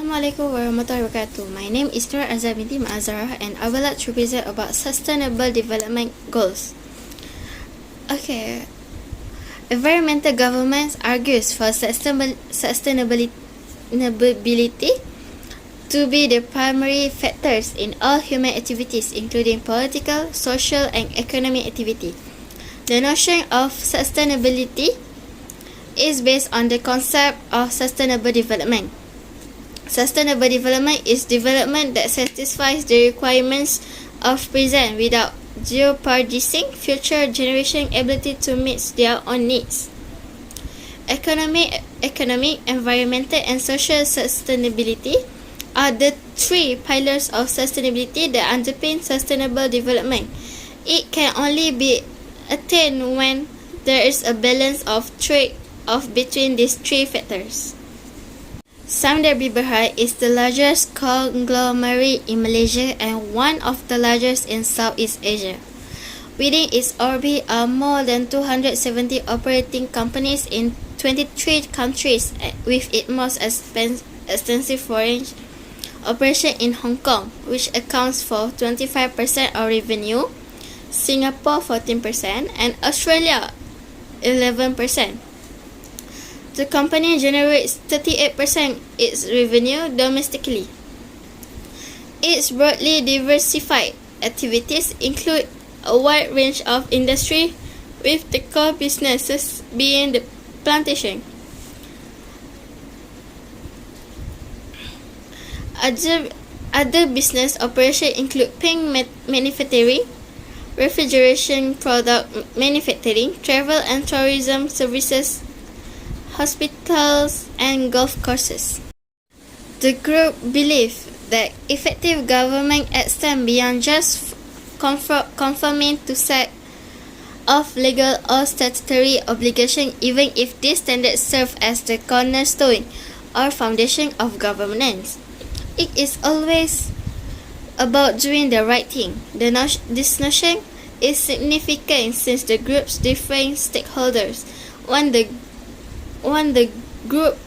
Assalamualaikum warahmatullahi wabarakatuh. My name is Nur Azhar binti Ma'azarah and I would like to present about Sustainable Development Goals. Okay. Environmental governments argues for sustainability to be the primary factors in all human activities, including political, social, and economic activity. The notion of sustainability is based on the concept of sustainable development. Sustainable development is development that satisfies the requirements of present without jeopardizing future generation ability to meet their own needs. Economic, environmental, and social sustainability are the three pillars of sustainability that underpin sustainable development. It can only be attained when there is a balance of trade-off between these three factors. Samdari Berhad is the largest conglomerate in Malaysia and one of the largest in Southeast Asia. Within its orbit are more than 270 operating companies in 23 countries, with its most extensive foreign operation in Hong Kong, which accounts for 25% of revenue, Singapore 14%, and Australia 11%. The company generates 38% its revenue domestically. Its broadly diversified activities include a wide range of industry, with the core businesses being the plantation. Other business operations include paint manufacturing, refrigeration product manufacturing, travel and tourism services, hospitals, and golf courses. The group believes that effective government extends beyond just conforming to set of legal or statutory obligation, even if these standards serve as the cornerstone or foundation of governance. It is always about doing the right thing. This notion is significant since the group's different stakeholders want the group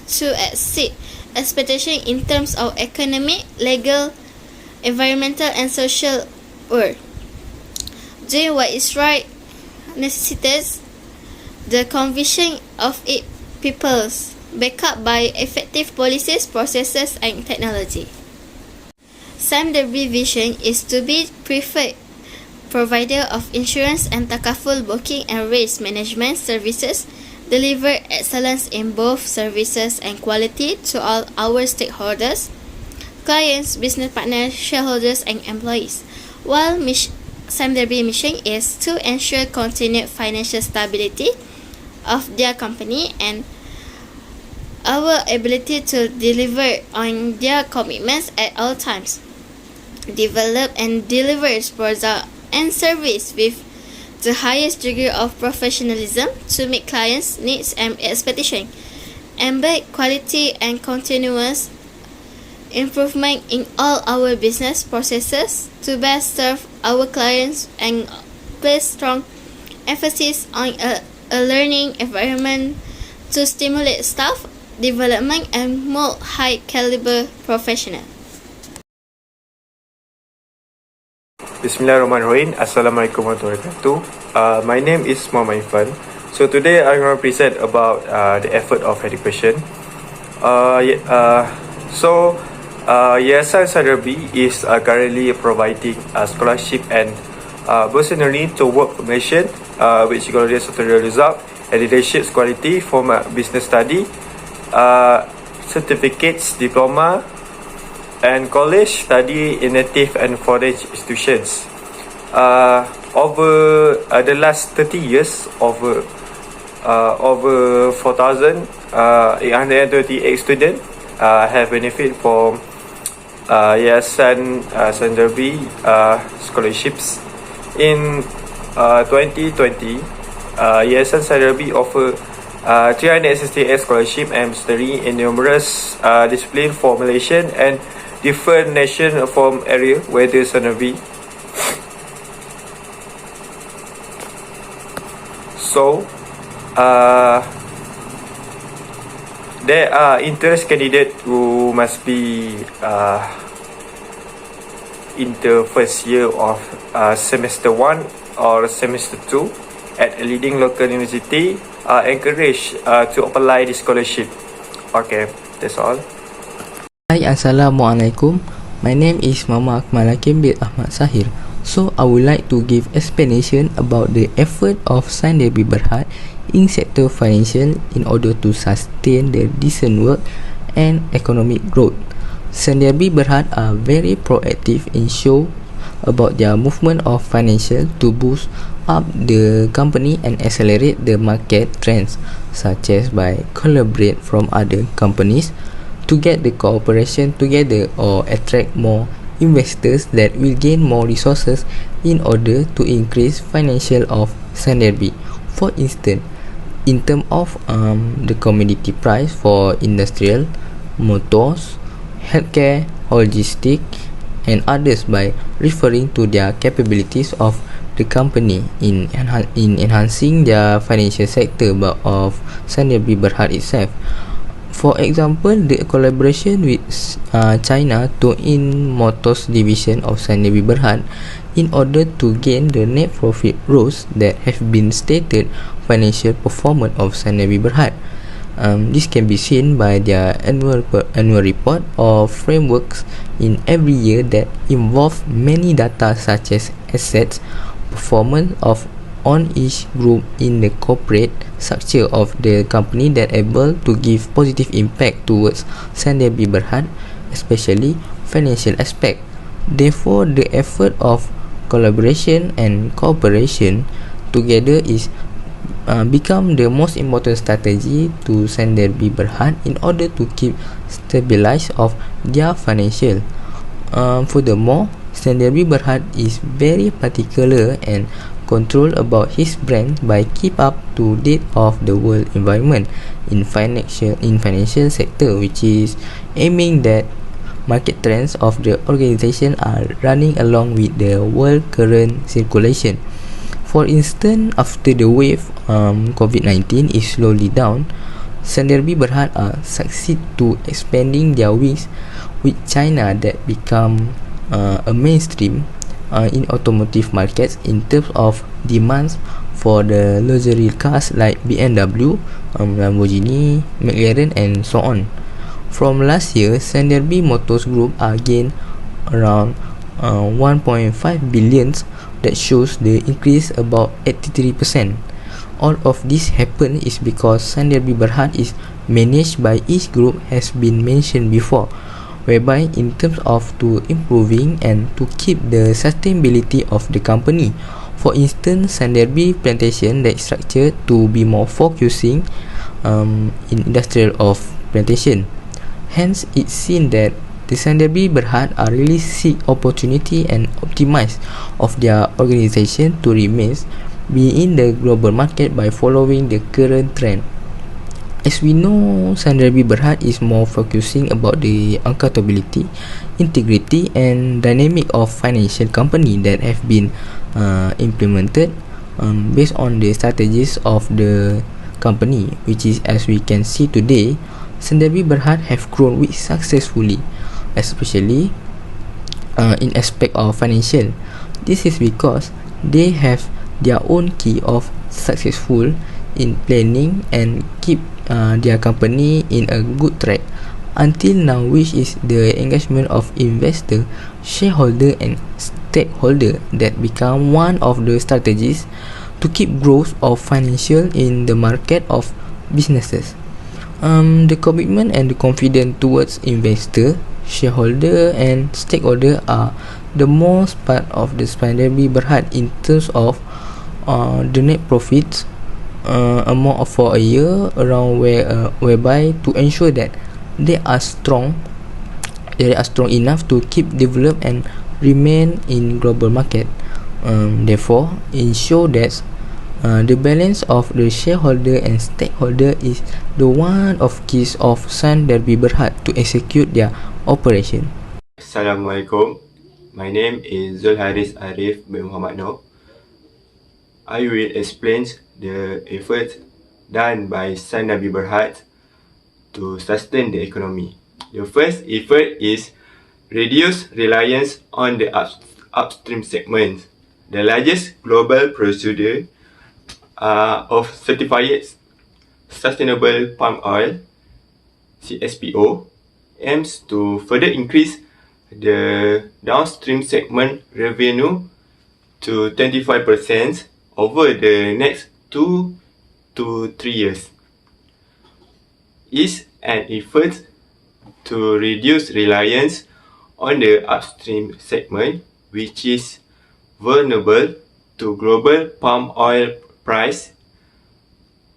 to exceed expectations in terms of economic, legal, environmental, and social work. Doing what is right necessitates the conviction of its peoples, backed up by effective policies, processes, and technology. Samdari vision is to be preferred provider of insurance and takaful booking and risk management services, deliver excellence in both services and quality to all our stakeholders, clients, business partners, shareholders, and employees. While Samdari mission is to ensure continued financial stability of their company and our ability to deliver on their commitments at all times, develop and deliver products and service with the highest degree of professionalism to meet clients' needs and expectations, embed quality and continuous improvement in all our business processes to best serve our clients, and place strong emphasis on a learning environment to stimulate staff development and mold high-caliber professionals. Bismillahirrahmanirrahim. Assalamualaikum warahmatullahi wabarakatuh. My name is Muhammad Irfan. So today I'm going to present about the effort of education. Yayasan Samdari is currently providing scholarship and bursary to work formation, which is certain result and leadership quality from business study, certificates, diploma, and college study in native and foreign institutions. Over the last 30 years, over 4,838 students have benefited from Yayasan Samdari scholarships. In 2020, Yayasan Samdari offer 368 scholarship and bursary in numerous disciplines for Malaysian and different nation from area where the Samdari. There are interest candidates you must be in the first year of semester 1 or semester 2 at a leading local university are encouraged to apply the scholarship. Okay, that's all. Hai, Assalamualaikum. My name is Mama Akmal Hakim bin Ahmad Sahir. So, I would like to give explanation about the effort of Sandebi Berhad in sector financial in order to sustain the decent work and economic growth. Sandebi Berhad are very proactive in show about their movement of financial to boost up the company and accelerate the market trends, such as by collaborate from other companies to get the cooperation together or attract more investors that will gain more resources in order to increase financial of Sanderbi. For instance, in terms of the commodity price for industrial, motors, healthcare, logistic, and others by referring to their capabilities of the company in enhancing their financial sector of Sanderbi Berhad itself. For example, the collaboration with China to in Motors division of Sandebi Berhad in order to gain the net profit growth that have been stated financial performance of Sandebi Berhad. This can be seen by their annual report or frameworks in every year that involve many data such as assets, performance of on each group in the corporate structure of the company that able to give positive impact towards Sandebi Berhad, especially financial aspect. Therefore, the effort of collaboration and cooperation together is become the most important strategy to Sandebi Berhad in order to keep stabilize of their financial. Furthermore, Sandebi Berhad is very particular and control about his brand by keep up to date of the world environment in financial sector, which is aiming that market trends of the organization are running along with the world current circulation. For instance, after the wave COVID-19 is slowly down, Sanderbi Berhad succeed to expanding their wings with China that become a mainstream in automotive markets in terms of demands for the luxury cars like BMW, Lamborghini, McLaren and so on. From last year, Sanderbi Motors Group gained around 1.5 billion, that shows the increase about 83%. All of this happened is because Sanderbi Berhad is managed by each group has been mentioned before, whereby in terms of to improving and to keep the sustainability of the company. For instance, Sanderbi plantation that structured to be more focusing in industrial of plantation. Hence, it's seen that the Sanderbi Berhad are really seek opportunity and optimize of their organization to remain be in the global market by following the current trend. As we know, Sanderbi Berhad is more focusing about the accountability, integrity and dynamic of financial company that have been implemented based on the strategies of the company, which is as we can see today, Sanderbi Berhad have grown with successfully, especially in aspect of financial. This is because they have their own key of successful in planning and keep their company in a good track until now, which is the engagement of investor, shareholder and stakeholder that become one of the strategies to keep growth of financial in the market of businesses. The commitment and the confidence towards investor, shareholder and stakeholder are the most part of the Sanderbi Berhad in terms of the net profits amount for a year around whereby to ensure that they are strong enough to keep develop and remain in global market. Therefore, ensure that the balance of the shareholder and stakeholder is the one of keys of Sanderbi Berhad to execute their operation. Assalamualaikum. My name is Zulharis Arif bin Muhammad Noor. I will explain the effort done by Sandebi Berhad to sustain the economy. The first effort is reduce reliance on the upstream segment. The largest global producer of certified sustainable palm oil, CSPO, aims to further increase the downstream segment revenue to 25% over the next 2 to 3 years. Is an effort to reduce reliance on the upstream segment, which is vulnerable to global palm oil price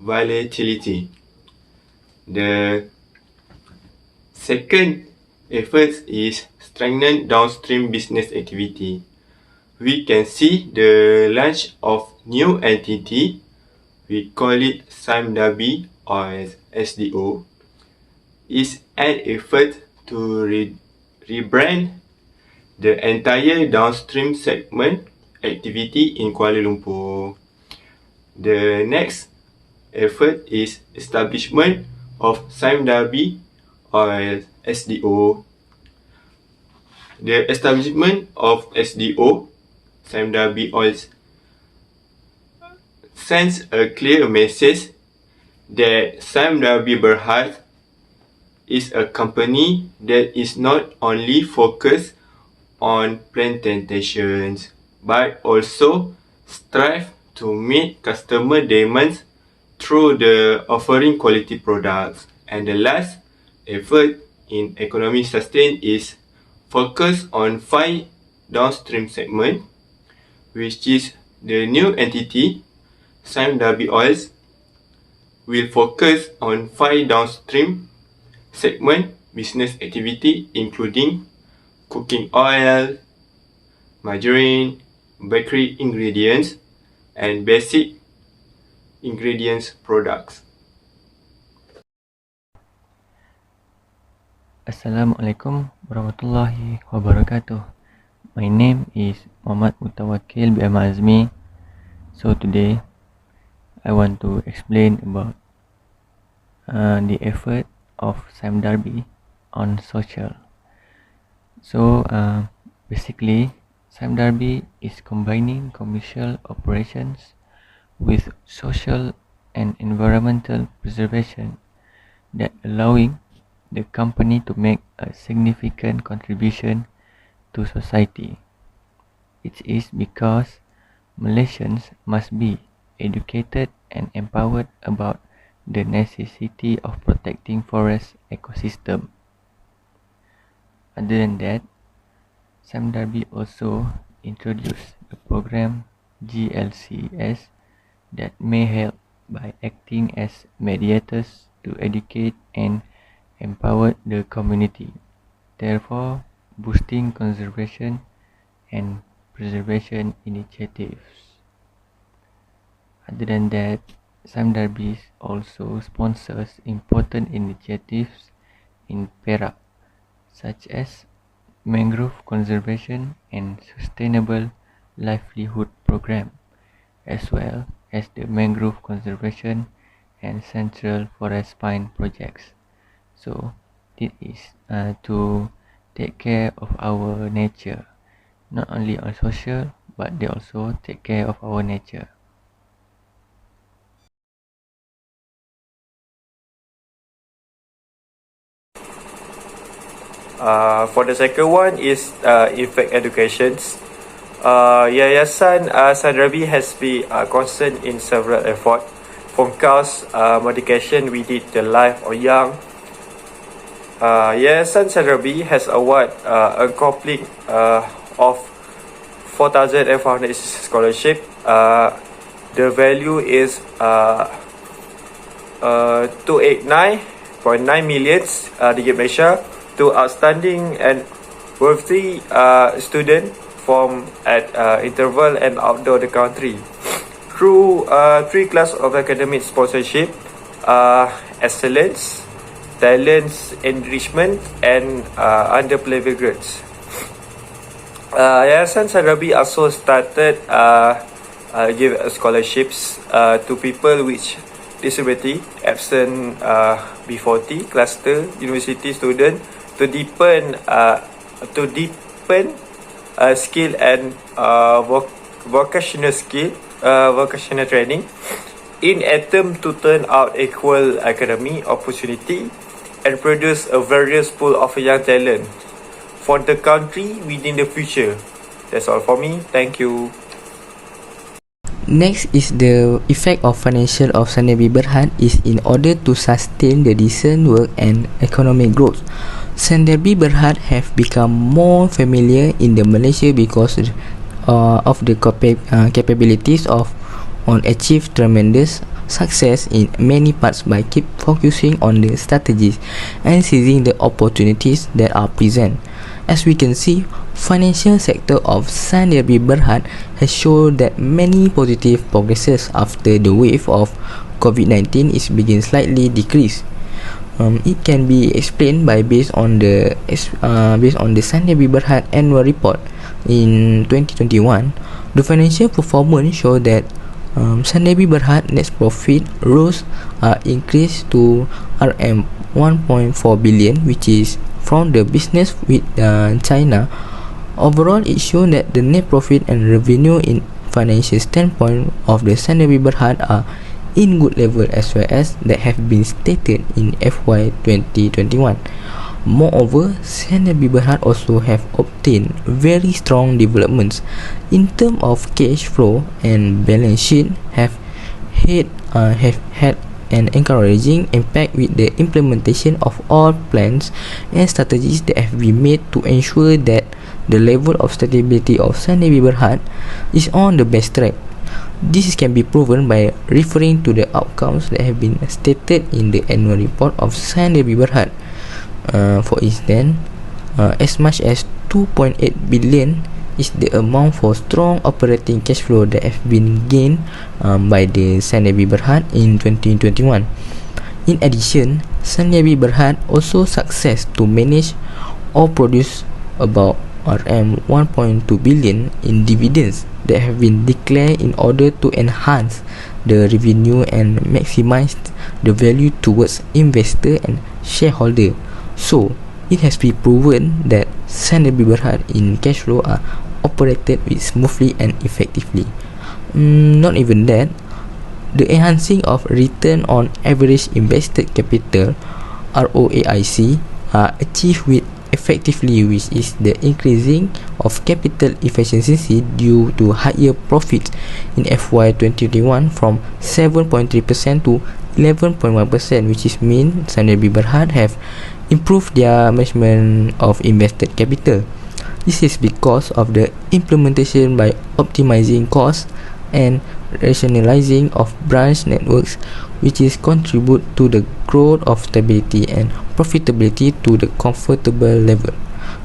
volatility. The second effort is strengthen downstream business activity. We can see the launch of new entity, we call it SIMDABI or SDO, is an effort to rebrand the entire downstream segment activity in Kuala Lumpur. The next effort is establishment of SIMDABI or SDO. The establishment of SDO, SIMDABI oils, sends a clear message that SIMDABI Berhad is a company that is not only focused on plantations but also strive to meet customer demands through the offering quality products. And the last effort in economic sustain is focus on 5 downstream segment, which is the new entity, SIMDABI Oils, will focus on 5 downstream segment business activity including cooking oil, margarine, bakery ingredients, and basic ingredients products. Assalamualaikum warahmatullahi wabarakatuh. My name is Muhammad Mutawakil bin Azmi. So today I want to explain about the effort of SIMDABI on social. So basically SIMDABI is combining commercial operations with social and environmental preservation that allowing the company to make a significant contribution to society. It is because Malaysians must be educated and empowered about the necessity of protecting forest ecosystem. Other than that, SIMDABI also introduced the program GLCS that may help by acting as mediators to educate and empower the community, therefore boosting conservation and preservation initiatives. Other than that, SIMDABI also sponsors important initiatives in Perak, such as mangrove conservation and sustainable livelihood program, as well as the mangrove conservation and central forest pine projects. So this is to take care of our nature, not only on social, but they also take care of our nature. For the second one is effect educations. Yayasan SIMDABI has been concerned in several efforts, from cost modification we did the life of young. Yayasan SIMDABI has awarded a complete of 4,500 scholarship. The value is 289.9 million ringgit Malaysia to outstanding and worthy student from at interval and outdoor the country through 3 class of academic sponsorship, excellence, talents enrichment, and underprivileged grades. Yayasan SIMDABI also started give scholarships to people which disability, absent B40 cluster, university student to deepen skill and vocational training in attempt to turn out equal academic opportunity and produce a various pool of young talent for the country within the future. That's all for me. Thank you. Next is the effect of financial of Sandabi Berhad is in order to sustain the decent work and economic growth. Sandabi Berhad have become more familiar in the Malaysia because of the capabilities of on achieve tremendous success in many parts by keep focusing on the strategies and seizing the opportunities that are present. As we can see, financial sector of Sandabi Berhad has shown that many positive progresses after the wave of COVID-19 is begin slightly decrease. It can be explained by based on the Sandabi Berhad annual report in 2021. The financial performance show that Sandabi Berhad net profit rose increased to RM 1.4 billion, which is from the business with China. Overall, it shows that the net profit and revenue in financial standpoint of the Sandabi Berhad are in good level as well as that have been stated in FY 2021. Moreover, Sandabi Berhad also have obtained very strong developments in terms of cash flow and balance sheet have had an encouraging impact with the implementation of all plans and strategies that have been made to ensure that the level of stability of Sandabi Berhad is on the best track. This can be proven by referring to the outcomes that have been stated in the annual report of Sandabi Berhad. For instance, as much as 2.8 billion is the amount for strong operating cash flow that have been gained by the Sandabi Berhad in 2021. In addition, Sandabi Berhad also success to manage or produce about RM 1.2 billion in dividends that have been declared in order to enhance the revenue and maximize the value towards investor and shareholder. So, it has been proven that Sandabi Berhad in cash flow are operated with smoothly and effectively. Not even that, the enhancing of return on average invested capital (ROAIC) are achieved with effectively, which is the increasing of capital efficiency due to higher profits in FY 2021 from 7.3% to 11.1%, which is mean Sandabi Berhad have improved their management of invested capital. This is because of the implementation by optimizing costs and rationalizing of branch networks, which is contribute to the growth of stability and profitability to the comfortable level.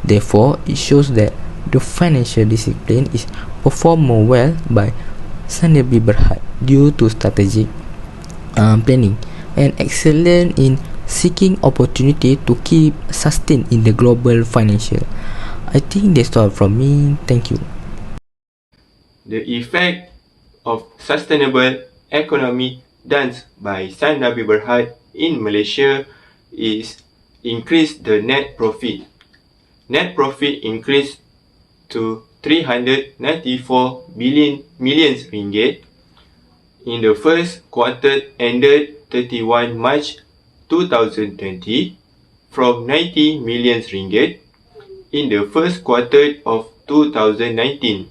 Therefore, it shows that the financial discipline is performed more well by Sandabi Berhad due to strategic planning and excellent in seeking opportunity to keep sustained in the global financial. I think that's all from me. Thank you. The effect of sustainable economy done by Sandabi Berhad in Malaysia is increase the net profit. Net profit increased to 394 million ringgit in the first quarter ended 31 March 2020 from 90 million ringgit in the first quarter of 2019.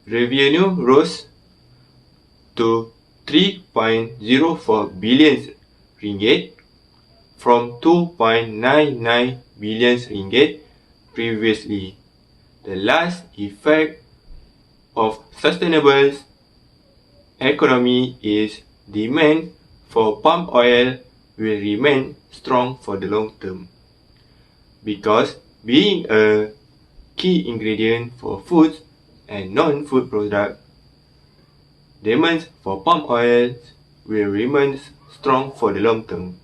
Revenue rose to 3.04 billion ringgit from 2.99 billion ringgit previously. The last effect of sustainable economy is demand for palm oil will remain strong for the long term, because being a key ingredient for foods and non-food products, demand for palm oil will remain strong for the long term.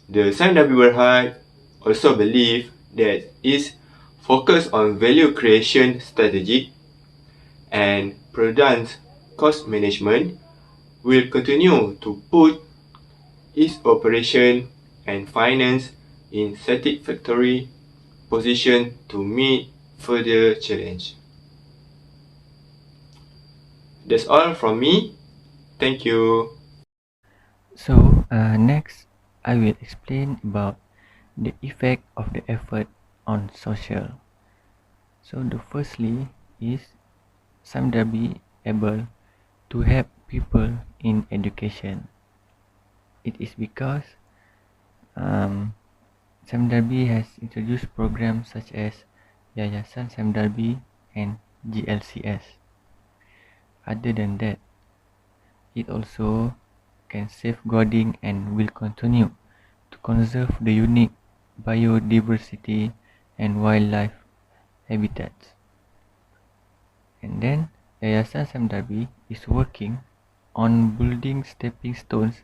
The Sandabi Berhad also believe that its focus on value creation strategy and prudent cost management will continue to put its operation and finance in satisfactory position to meet further challenge. That's all from me. Thank you. So next, I will explain about the effect of the effort on social. So the firstly is SAMDARBI able to help people in education. It is because SAMDARBI has introduced programs such as Yayasan SAMDARBI and GLCS. Other than that, it also can safeguarding and will continue to conserve the unique biodiversity and wildlife habitats. And then Yayasan SAMDARBI is working on building stepping stones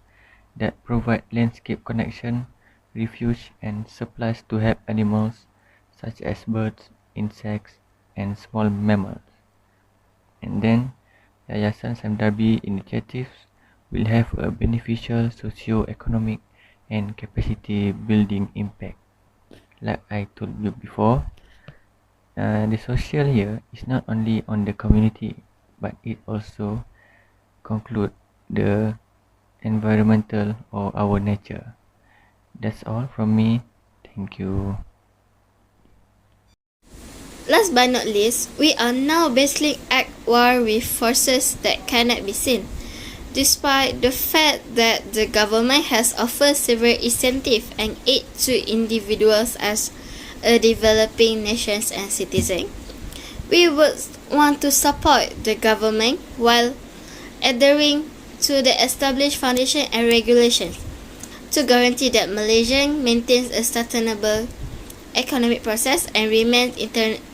that provide landscape connection, refuge and supplies to help animals such as birds, insects and small mammals. And then Yayasan SAMDARBI initiatives will have a beneficial socio-economic and capacity building impact. Like I told you before, the social here is not only on the community, but it also conclude the environmental or our nature. That's all from me. Thank you. Last but not least, we are now basically at war with forces that cannot be seen. Despite the fact that the government has offered several incentives and aid to individuals as a developing nations and citizens, we would want to support the government while adhering to the established foundation and regulations to guarantee that Malaysia maintains a sustainable economic process and remains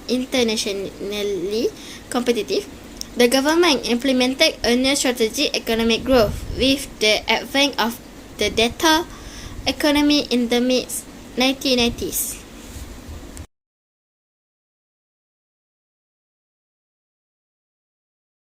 internationally competitive. The government implemented a new strategic economic growth with the advent of the data economy in the mid-1990s.